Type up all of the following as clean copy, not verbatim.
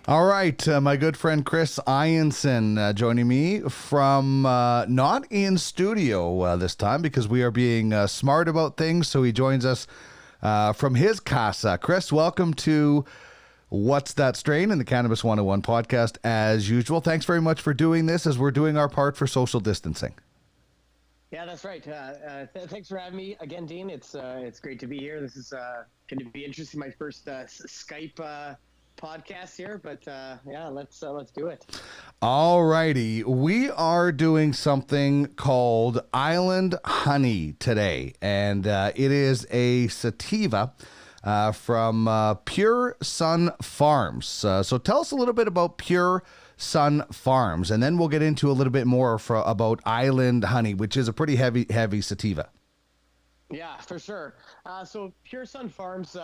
All right, my good friend Chris Ianson joining me from not in studio this time because we are being smart about things. So he joins us from his casa. Chris, welcome to What's That Strain in the Cannabis 101 podcast as usual. Thanks very much for doing this as we're doing our part for social distancing. Yeah, that's right. Thanks for having me again, Dean. It's great to be here. This is going to be interesting. My first Skype podcast here, but yeah, let's do it. All righty. We are doing something called Island Honey today, and it is a sativa from Pure Sunfarms. So tell us a little bit about Pure Sunfarms, and then we'll get into a little bit more about Island Honey, which is a pretty heavy sativa. Yeah, for sure. So Pure Sunfarms,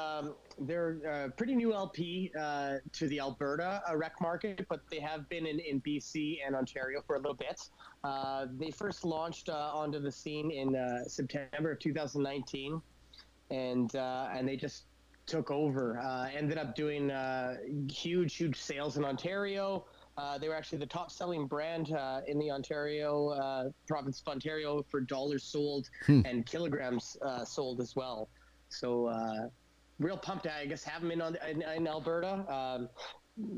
they're a pretty new LP to the Alberta rec market, but they have been in BC and Ontario for a little bit. They first launched onto the scene in September of 2019, and they just took over. Ended up doing huge sales in Ontario. They were actually the top-selling brand in the Ontario province of Ontario for dollars sold and kilograms sold as well. So real pumped, I guess, have them in Alberta.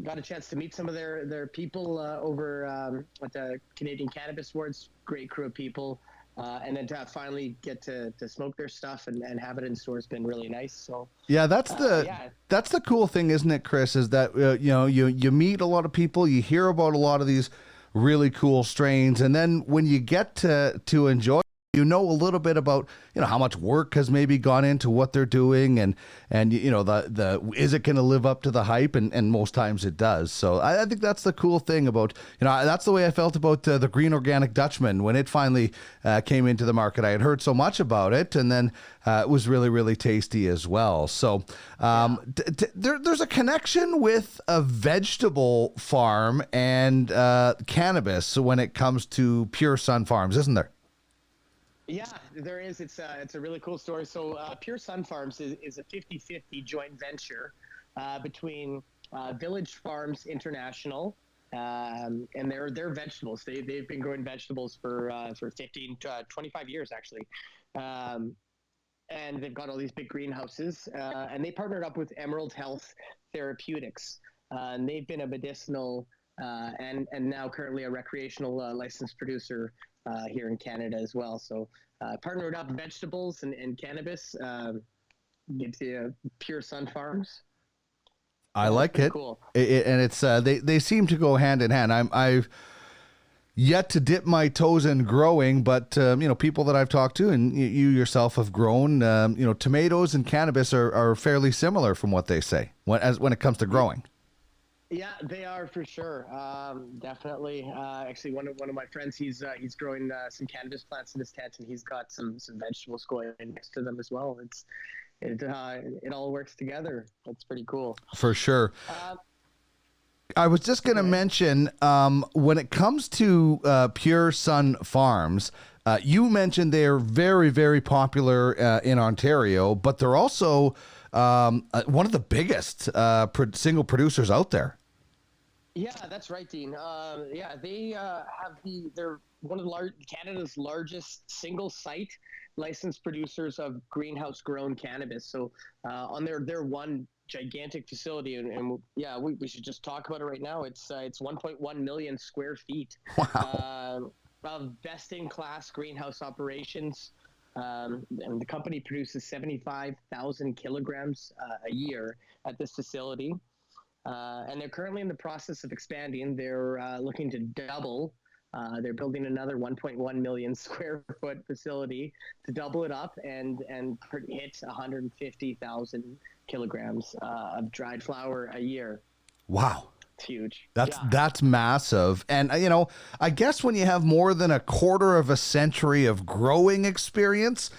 Got a chance to meet some of their people over at the Canadian Cannabis Awards. Great crew of people. And then to finally get to smoke their stuff and have it in store has been really nice. So yeah, that's the cool thing, isn't it, Chris? Is that you meet a lot of people, you hear about a lot of these really cool strains, and then when you get to enjoy, you know a little bit about how much work has maybe gone into what they're doing, and the is it going to live up to the hype, and most times it does. So I think that's the cool thing about that's the way I felt about the Green Organic Dutchman when it finally came into the market. I had heard so much about it, and then it was really tasty as well. So there's a connection with a vegetable farm and cannabis when it comes to Pure Sunfarms, isn't there? Yeah, there is. It's a really cool story. So Pure Sunfarms is a 50-50 joint venture between Village Farms International and their vegetables. They've been growing vegetables for 15 to 25 years actually. And they've got all these big greenhouses, and they partnered up with Emerald Health Therapeutics. And they've been a medicinal and now currently a recreational licensed producer here in Canada as well. So partnered up vegetables and cannabis into Pure Sunfarms. I like it. Cool. And it's they seem to go hand in hand. I've yet to dip my toes in growing, but people that I've talked to, and you yourself have grown, tomatoes and cannabis are fairly similar from what they say when it comes to growing. Yeah, they are for sure. Definitely. Actually, one of my friends, he's growing some cannabis plants in his tent, and he's got some vegetables going next to them as well. It all works together. That's pretty cool. For sure. I was just going to mention when it comes to Pure Sunfarms, you mentioned they're very popular in Ontario, but they're also one of the biggest single producers out there. Yeah, that's right, Dean. They they're one of Canada's largest single site licensed producers of greenhouse grown cannabis. So on their one gigantic facility, and we should just talk about it right now. It's 1.1 million square feet. Wow. Of best in class greenhouse operations. And the company produces 75,000 kilograms a year at this facility. And they're currently in the process of expanding. They're looking to double. They're building another 1.1 million square foot facility to double it up and hit 150,000 kilograms of dried flower a year. Wow. It's huge. That's massive. And, I guess when you have more than a quarter of a century of growing experience,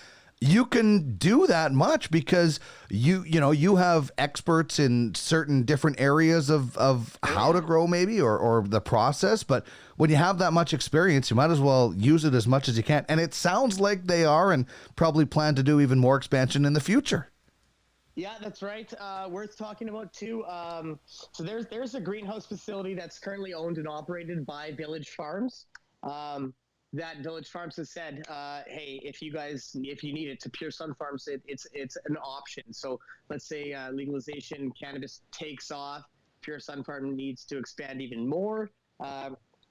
you can do that much because you have experts in certain different areas of how to grow maybe or the process. But when you have that much experience, you might as well use it as much as you can. And it sounds like they are and probably plan to do even more expansion in the future. Yeah, that's right. Worth talking about too. So there's a greenhouse facility that's currently owned and operated by Village Farms. That Village Farms has said, hey, if you need it to Pure Sun Farms, it's an option. So let's say legalization cannabis takes off, Pure Sun Farm needs to expand even more.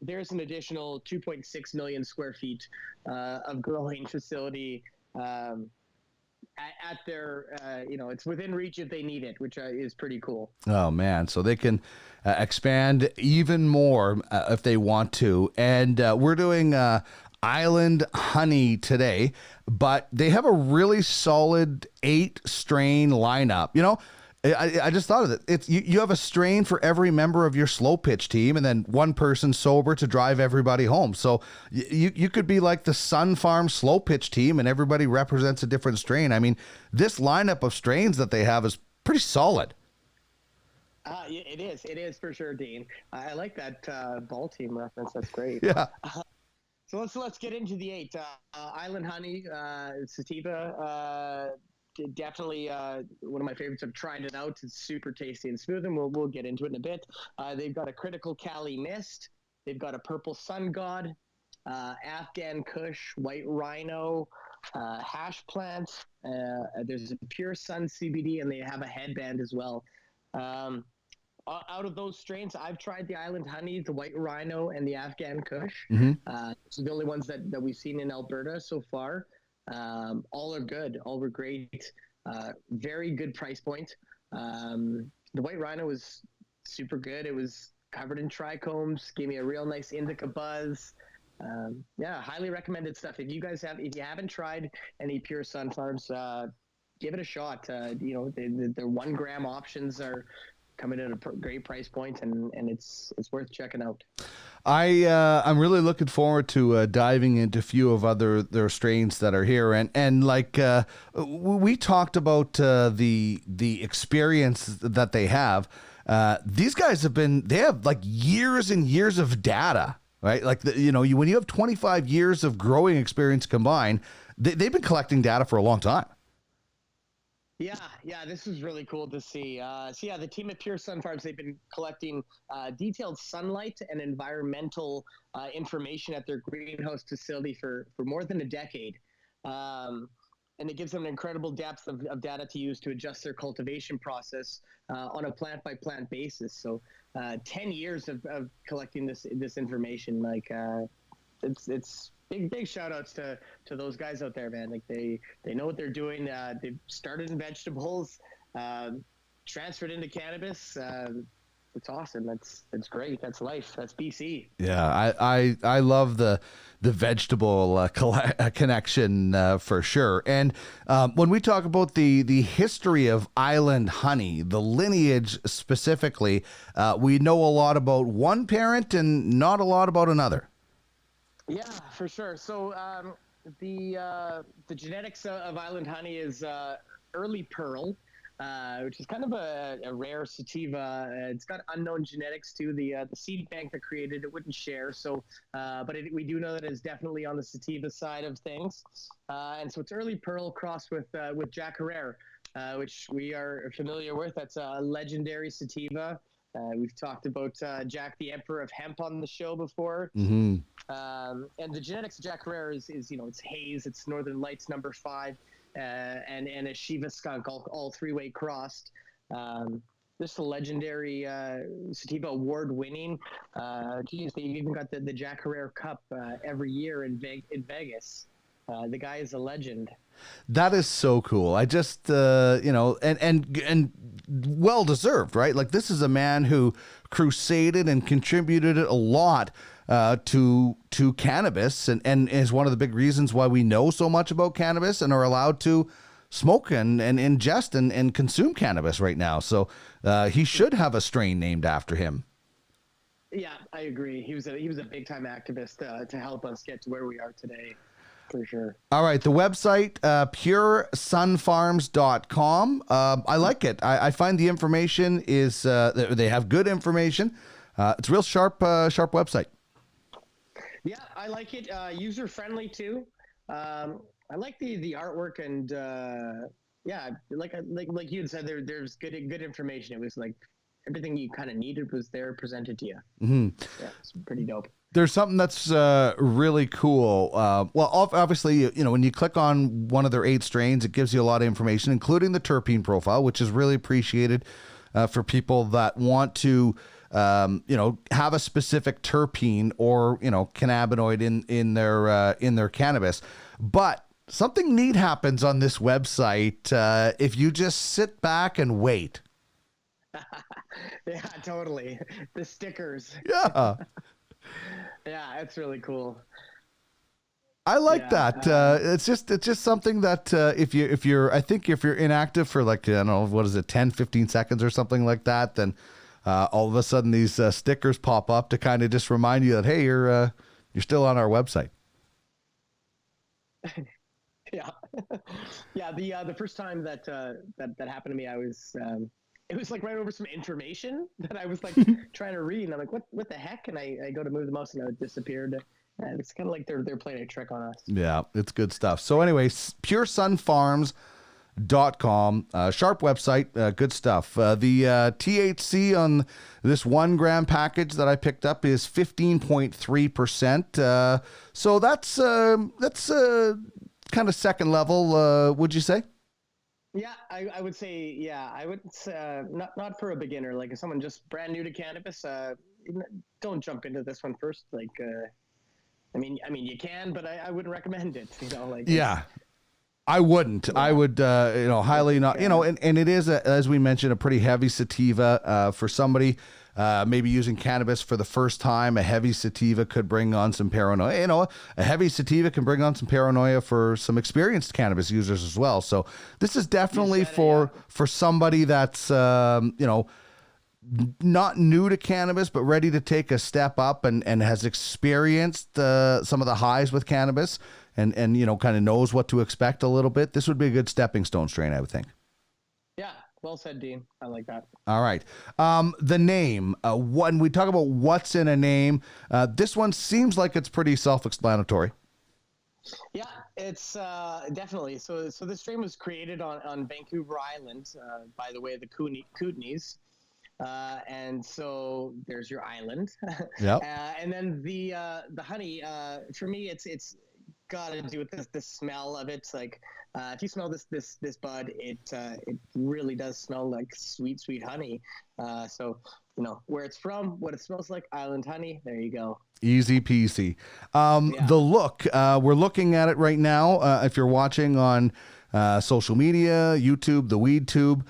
There's an additional 2.6 million square feet of growing facility. At their, it's within reach if they need it, which is pretty cool. Oh man, so they can expand even more if they want to. And we're doing Island Honey today, but they have a really solid 8-strain lineup. I just thought of it. It's you have a strain for every member of your slow pitch team, and then one person sober to drive everybody home. So you could be like the Sunfarms slow pitch team, and everybody represents a different strain. I mean, this lineup of strains that they have is pretty solid. It is. It is for sure, Dean. I like that ball team reference. That's great. Yeah. So let's get into the 8. Island Honey, sativa. Definitely one of my favorites. I've tried it out. It's super tasty and smooth, and we'll get into it in a bit. They've got a Critical Cali Mist. They've got a Purple Sun God, Afghan Kush, White Rhino, Hash Plant. There's a Pure Sun CBD, and they have a headband as well. Out of those strains, I've tried the Island Honey, the White Rhino, and the Afghan Kush. So the only ones that we've seen in Alberta so far. All are good. All were great. Very good price point. The White Rhino was super good. It was covered in trichomes. Gave me a real nice indica buzz. Yeah, highly recommended stuff. If you haven't tried any Pure Sunfarms, give it a shot. The 1 gram options are coming at a great price point, and it's worth checking out. I'm really looking forward to diving into a few of their strains that are here, and like we talked about the experience that they have. These guys they have like years and years of data, right? Like when you have 25 years of growing experience combined, they've been collecting data for a long time. Yeah, this is really cool to see. The team at Pure Sunfarms, they've been collecting detailed sunlight and environmental information at their greenhouse facility for more than a decade. And it gives them an incredible depth of data to use to adjust their cultivation process on a plant-by-plant basis. So 10 years of collecting this information, it's big shout outs to those guys out there, man. Like they know what they're doing. They've started in vegetables, transferred into cannabis. It's awesome. That's great. That's life. That's BC. Yeah, I love the vegetable connection for sure. And when we talk about the history of Island Honey, the lineage specifically, we know a lot about one parent and not a lot about another. Yeah, for sure. So the genetics of Island Honey is early pearl, which is kind of a rare sativa. It's got unknown genetics too. The seed bank that created it wouldn't share. So, but we do know that it's definitely on the sativa side of things. And so it's early pearl crossed with Jack Herrera, which we are familiar with. That's a legendary sativa. We've talked about Jack the Emperor of Hemp on the show before. Mm-hmm. And the genetics of Jack Herrera is it's Haze, it's Northern Lights number 5, and a Shiva skunk, all 3-way crossed. This is a legendary sativa award-winning. They've even got the Jack Herrera Cup every year in Vegas. The guy is a legend. That is so cool. I just, and well deserved, right? Like this is a man who crusaded and contributed a lot to cannabis, and is one of the big reasons why we know so much about cannabis and are allowed to smoke and ingest and consume cannabis right now. So he should have a strain named after him. Yeah, I agree. He was a big time activist to help us get to where we are today. For sure. All right. The website, puresunfarms.com. I like it. I find the information is, they have good information. It's a real sharp website. Yeah, I like it. User friendly too. I like the artwork and yeah, like you had said, there's good information. It was like everything you kind of needed was there presented to you. Mm-hmm. Yeah, it's pretty dope. There's something that's really cool. Well, obviously, when you click on one of their 8 strains, it gives you a lot of information, including the terpene profile, which is really appreciated for people that want to, have a specific terpene or cannabinoid in their cannabis. But something neat happens on this website if you just sit back and wait. Yeah, totally. The stickers. Yeah. Yeah, it's really cool. I like that. It's just something that if you're inactive for like, I don't know, what is it, 10, 15 seconds or something like that, then all of a sudden these stickers pop up to kind of just remind you that, hey, you're still on our website. Yeah. Yeah. The first time that happened to me, I was it was like right over some information that I was like trying to read, and I'm like, what the heck? And I go to move the mouse, and it disappeared. It's kind of like they're playing a trick on us. Yeah, it's good stuff. So anyway, puresunfarms.com, sharp website, good stuff. The THC on this 1 gram package that I picked up is 15.3%. So that's kind of second level, would you say? Yeah, I would say, yeah, I would not for a beginner. Like if someone just brand new to cannabis, don't jump into this one first. Like, I mean, you can, but I wouldn't recommend it. Yeah. I wouldn't. Yeah. I would, highly not, and it is, as we mentioned, a pretty heavy sativa for somebody maybe using cannabis for the first time. A heavy sativa could bring on some paranoia. A heavy sativa can bring on some paranoia for some experienced cannabis users as well. So this is definitely for somebody that's, not new to cannabis, but ready to take a step up and has experienced some of the highs with cannabis and kind of knows what to expect a little bit. This would be a good stepping stone strain, I would think. Yeah, well said, Dean. I like that. All right. The name, when we talk about what's in a name, this one seems like it's pretty self-explanatory. Yeah, it's definitely. So this strain was created on Vancouver Island, by the way, the Kootenays. And so there's your island. Yeah. And then the honey, for me, it's got to do with the smell of it. Like if you smell this bud, it really does smell like sweet honey. So where it's from, what it smells like, island honey. There you go. Easy peasy. The look, we're looking at it right now. If you're watching on social media, YouTube, the Weed Tube.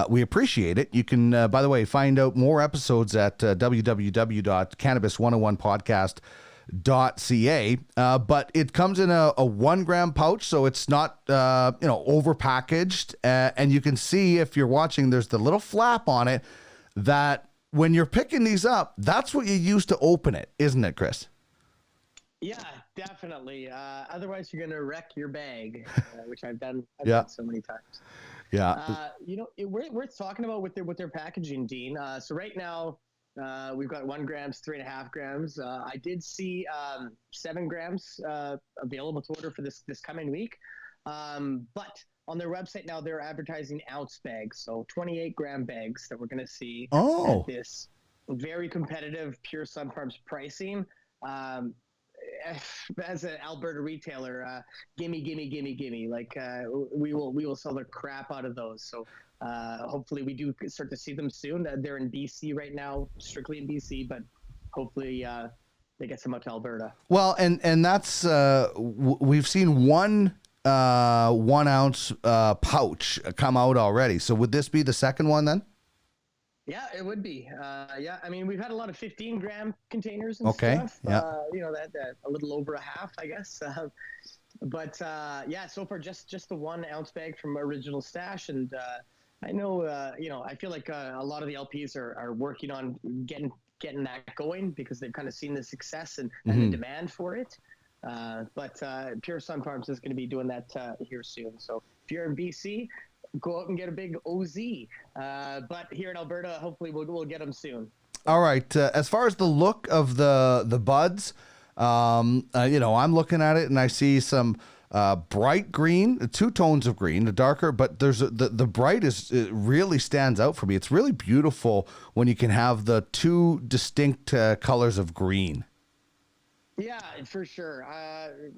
We appreciate it. You can, by the way, find out more episodes at www.cannabis101podcast.ca. But it comes in a 1 gram pouch, so it's not, over packaged. And you can see, if you're watching, there's the little flap on it that when you're picking these up, that's what you use to open it, isn't it, Chris? Yeah, definitely. Otherwise, you're going to wreck your bag, which I've done so many times. Yeah. Worth talking about with their packaging, Dean. So right now, we've got 1 grams, 3.5 grams. I did see 7 grams available to order for this coming week. But on their website now, they're advertising ounce bags, so 28 gram bags that we're going to see at this very competitive Pure Sunfarms pricing. As an Alberta retailer, gimme. Like we will sell the crap out of those. So hopefully we do start to see them soon. They're in BC right now, strictly in BC, but hopefully they get some up to Alberta. Well, and that's we've seen 1 ounce pouch come out already. So would this be the second one then? Yeah, it would be. Yeah, I mean, we've had a lot of 15 gram containers and stuff. Yeah. That a little over a half, I guess. But so far just the 1 ounce bag from Original Stash, and I know I feel like a lot of the LPs are working on getting that going because they've kind of seen the success and the demand for it. But Pure Sunfarms is going to be doing that here soon. So if you're in BC, go out and get a big OZ. But here in Alberta, hopefully we'll get them soon. All right. As far as the look of the buds, I'm looking at it and I see some bright green, two tones of green, the darker, but the bright is, it really stands out for me. It's really beautiful when you can have the two distinct colors of green. Yeah, for sure.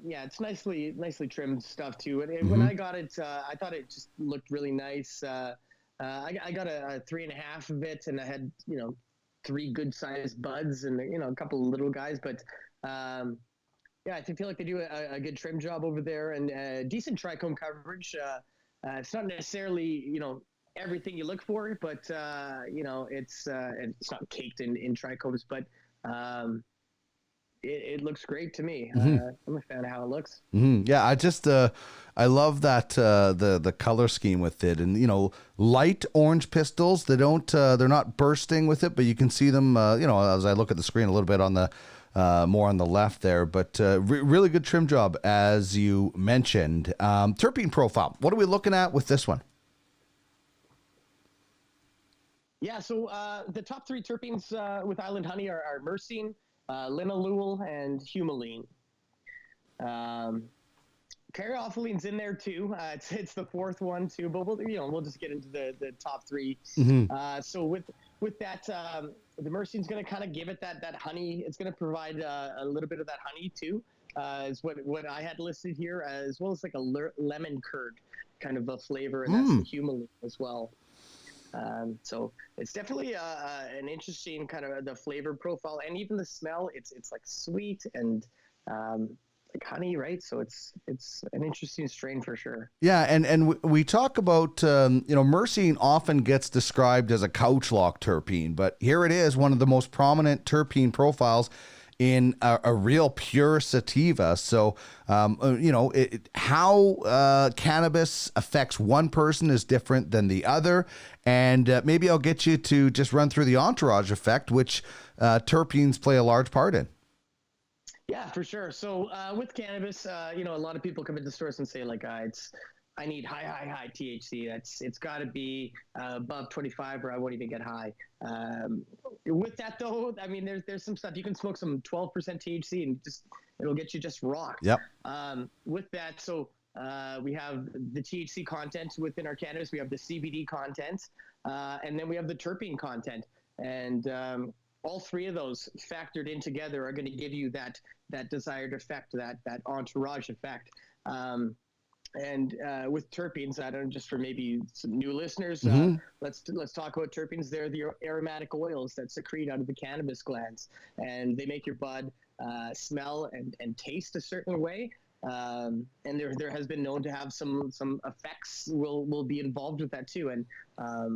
Yeah, it's nicely trimmed stuff too. And when I got it, I thought it just looked really nice. I got a 3.5 of it, and I had three good sized buds and a couple of little guys. But yeah, I feel like they do a good trim job over there and decent trichome coverage. It's not necessarily everything you look for, but it's not caked in trichomes, but it looks great to me. I'm a fan of how it looks. Yeah, I love that the color scheme with it, and light orange pistils. They're not bursting with it, but you can see them. As I look at the screen a little bit on the more on the left there, but really good trim job as you mentioned. Terpene profile. What are we looking at with this one? Yeah, so the top three terpenes with Island Honey are myrcene, linalool, and humulene. Caryophyllane's in there too. It's the fourth one too, but we'll just get into the top three. So with that, the myrcene's going to kind of give it that honey. It's going to provide a little bit of that honey too, is what I had listed here, as well as like a lemon curd kind of a flavor, and that's the humulene as well. So it's definitely an interesting kind of the flavor profile, and even the smell. It's like sweet and like honey, right? So it's an interesting strain for sure. Yeah, and we talk about myrcene often gets described as a couch lock terpene, but here it is, one of the most prominent terpene profiles in a real pure sativa. So, how cannabis affects one person is different than the other. And maybe I'll get you to just run through the entourage effect, which terpenes play a large part in. Yeah, for sure. So with cannabis, a lot of people come into stores and say like, I need high THC. It's got to be above 25, or I won't even get high. With that though, I mean, there's some stuff you can smoke some 12% THC and it'll get you just rocked. Yep. With that, so we have the THC content within our cannabis. We have the CBD content, and then we have the terpene content, and all three of those factored in together are going to give you that desired effect, that entourage effect. And with terpenes, I don't, just for maybe some new listeners, let's talk about terpenes. They're the aromatic oils that secrete out of the cannabis glands, and they make your bud smell and taste a certain way. And there has been known to have some effects will be involved with that too. And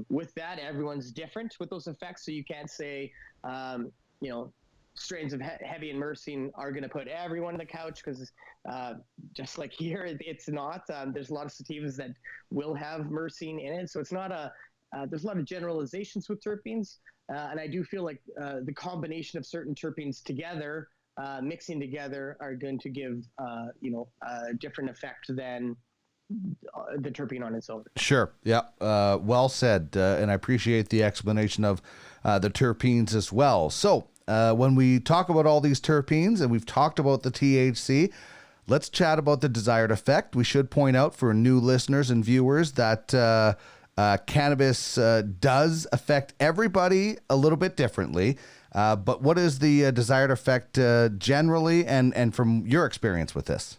with that, everyone's different with those effects, so you can't say strains of heavy and myrcene are going to put everyone on the couch, because just like here, it's not. There's a lot of sativas that will have myrcene in it, so it's not there's a lot of generalizations with terpenes, and I do feel like the combination of certain terpenes together, mixing together, are going to give a different effect than the terpene on its own. Sure. Yeah. Well said. And I appreciate the explanation of the terpenes as well. So when we talk about all these terpenes, and we've talked about the THC, let's chat about the desired effect. We should point out for new listeners and viewers that cannabis does affect everybody a little bit differently. But what is the desired effect generally, and from your experience with this?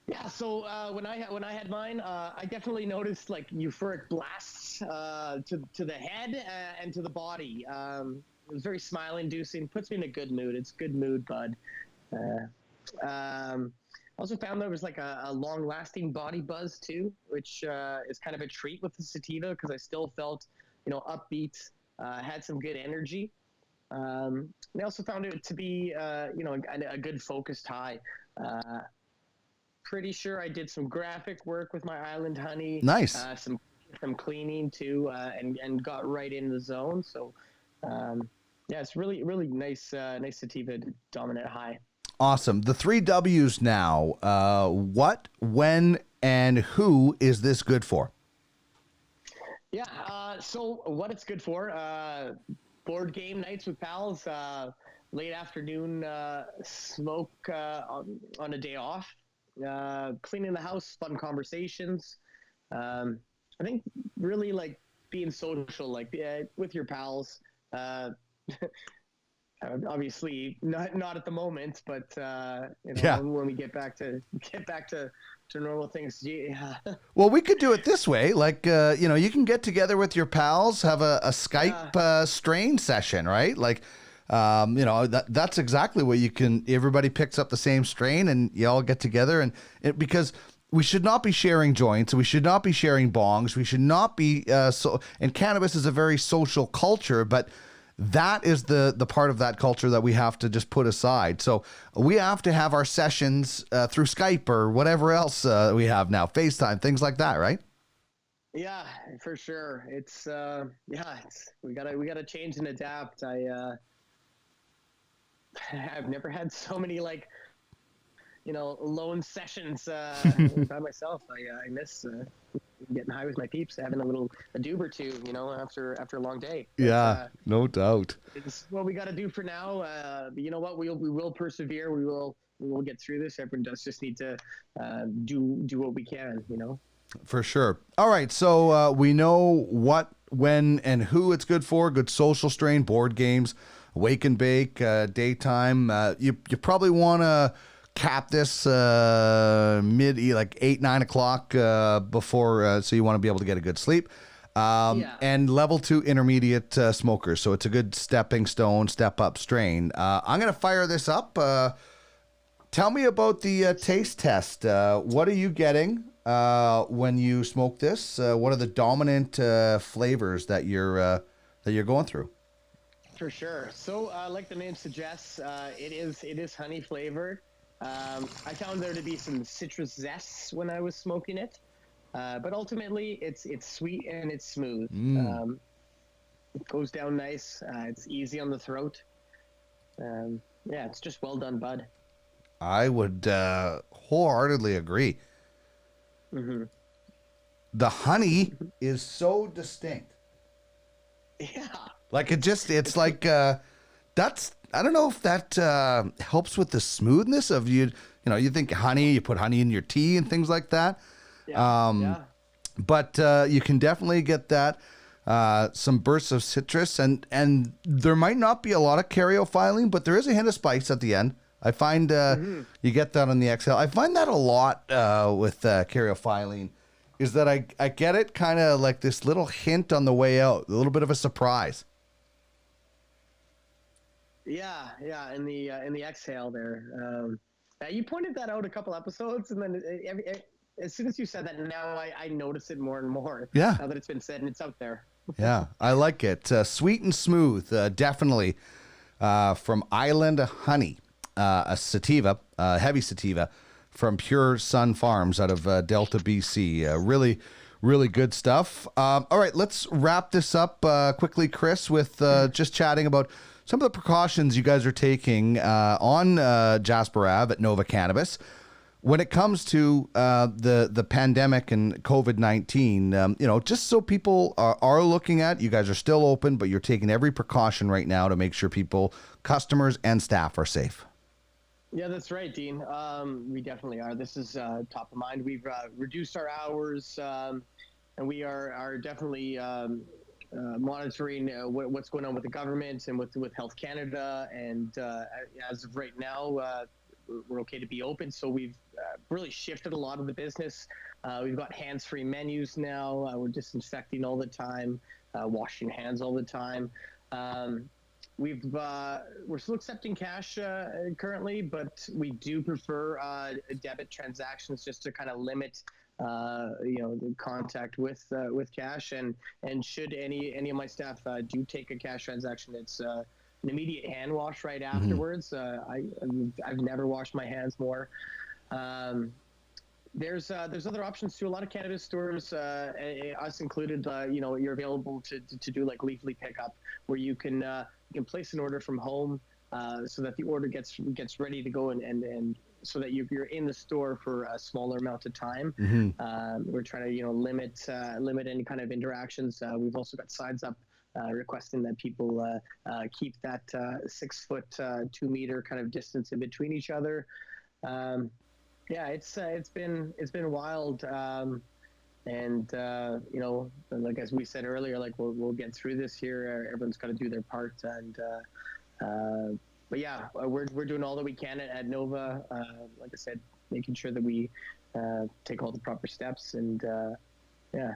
Yeah, so when I had mine, I definitely noticed like euphoric blasts to the head and to the body. It was very smile-inducing, puts me in a good mood. It's good mood, bud. Also found there was like a long-lasting body buzz too, which is kind of a treat with the sativa, because I still felt, upbeat, had some good energy. I also found it to be, a good focused high. Pretty sure I did some graphic work with my Island Honey. Nice. Some cleaning too, and got right in the zone. So, yeah, it's really, really nice, nice sativa dominant high. Awesome. The 3 W's now. What, when, and who is this good for? Yeah. So what it's good for, board game nights with pals, late afternoon smoke on a day off. cleaning the house, fun conversations. I think really like being social, like with your pals. Uh, obviously not at the moment, but Yeah. when we get back to normal things. Yeah. Well, we could do it this way. Like, you can get together with your pals, have a Yeah. Skype strain session, right? Like, that's exactly what you can. Everybody picks up the same strain, and you all get together, and because we should not be sharing joints, we should not be sharing bongs, we should not be. And cannabis is a very social culture, but that is the part of that culture that we have to just put aside. So we have to have our sessions through Skype or whatever else we have now, FaceTime, things like that, right? Yeah, for sure. We gotta change and adapt. I've never had so many like lone sessions by myself. I miss getting high with my peeps, having a doob or two, after a long day. But Yeah, no doubt. it's what we got to do for now. But you know what? We will persevere. We will get through this. Everyone does just need to do what we can. For sure. All right. So we know what, when, and who it's good for. Good social strain, board games, wake and bake, daytime. You probably want to cap this like 8, 9 o'clock before, so you want to be able to get a good sleep. Yeah. And level 2 intermediate smokers. So it's a good stepping stone, step up strain. I'm going to fire this up. Tell me about the taste test. What are you getting when you smoke this? What are the dominant flavors that you're going through? For sure. So, like the name suggests, it is honey flavored. I found there to be some citrus zests when I was smoking it, but ultimately it's sweet and it's smooth. It goes down nice. It's easy on the throat. Yeah, it's just well done, bud. I would wholeheartedly agree. Mm-hmm. The honey is so distinct. Yeah. Like it's like that's, I don't know if that helps with the smoothness of you. You think honey, you put honey in your tea and things like that. Yeah. Yeah. But you can definitely get that some bursts of citrus, and there might not be a lot of caryophyllene, but there is a hint of spice at the end. I find you get that on the exhale. I find that a lot with caryophyllene, is that I get it kind of like this little hint on the way out, a little bit of a surprise. Yeah, yeah, in the exhale there. You pointed that out a couple episodes, and then as soon as you said that, now I notice it more and more. Yeah. Now that it's been said and it's out there. Yeah, I like it. Sweet and smooth, definitely. From Island Honey, a sativa, heavy sativa from Pure Sunfarms out of Delta, BC. Really, really good stuff. All right, let's wrap this up quickly, Chris, with just chatting about some of the precautions you guys are taking on Jasper Ave at Nova Cannabis when it comes to the pandemic and COVID-19. Just so people are looking at, you guys are still open, but you're taking every precaution right now to make sure people, customers and staff are safe. Yeah, that's right, Dean. We definitely are. This is top of mind. We've reduced our hours, and we are definitely monitoring what's going on with the government and with Health Canada. And as of right now, we're okay to be open. So we've really shifted a lot of the business. We've got hands-free menus now. We're disinfecting all the time, washing hands all the time. We're still accepting cash currently, but we do prefer debit transactions just to kind of limit the contact with cash. And should any of my staff do take a cash transaction, it's an immediate hand wash right afterwards. I've never washed my hands more. There's other options too. A lot of cannabis stores, us included, you're available to do like Leafly pickup, where you can place an order from home, so that the order gets ready to go and so that you're in the store for a smaller amount of time. We're trying to limit any kind of interactions. We've also got signs up requesting that people keep that 6 foot 2 meter kind of distance in between each other. Yeah, it's been wild. And like as we said earlier, like we'll get through this here. Everyone's got to do their part, and but yeah, we're doing all that we can at Nova. Like I said, making sure that we take all the proper steps, and yeah,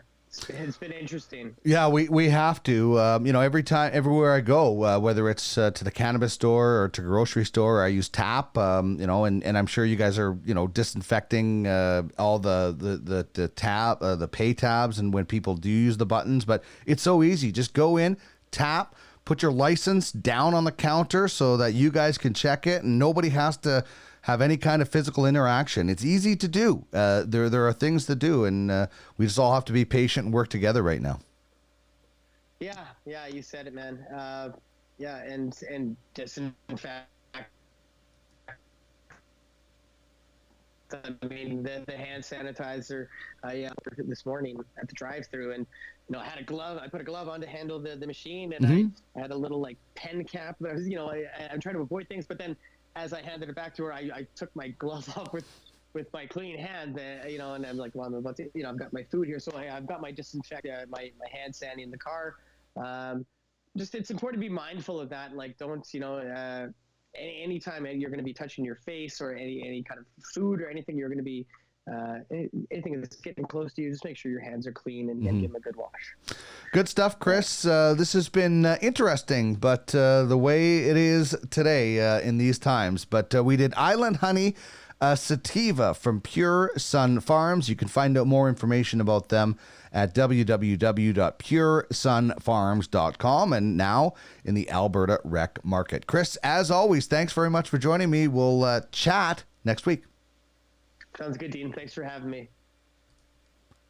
it's been interesting. Yeah, we have to. Everywhere I go, whether it's to the cannabis store or to grocery store, I use tap. And I'm sure you guys are, disinfecting all the tab, the pay tabs, and when people do use the buttons. But it's so easy. Just go in, tap, put your license down on the counter so that you guys can check it, and nobody has to have any kind of physical interaction. It's easy to do. There are things to do, and we just all have to be patient and work together right now. Yeah, you said it, man. Yeah, and disinfect. I mean, the hand sanitizer. This morning at the drive-through, and I had a glove. I put a glove on to handle the machine, and I had a little like pen cap. That was, I'm trying to avoid things, but then as I handed it back to her, I took my glove off with my clean hand, and I'm like, well, I'm about to, I've got my food here, so I've got my disinfect, my hand sanitizer in the car. Just it's important to be mindful of that, and like don't, anytime you're going to be touching your face or any kind of food or anything, you're going to be anything that's getting close to you, just make sure your hands are clean and give them a good wash. Good stuff, Chris. This has been interesting, but the way it is today in these times. But we did Island Honey Sativa from Pure Sunfarms. You can find out more information about them at www.puresunfarms.com, and now in the Alberta Rec Market. Chris, as always, thanks very much for joining me. We'll chat next week. Sounds good, Dean. Thanks for having me.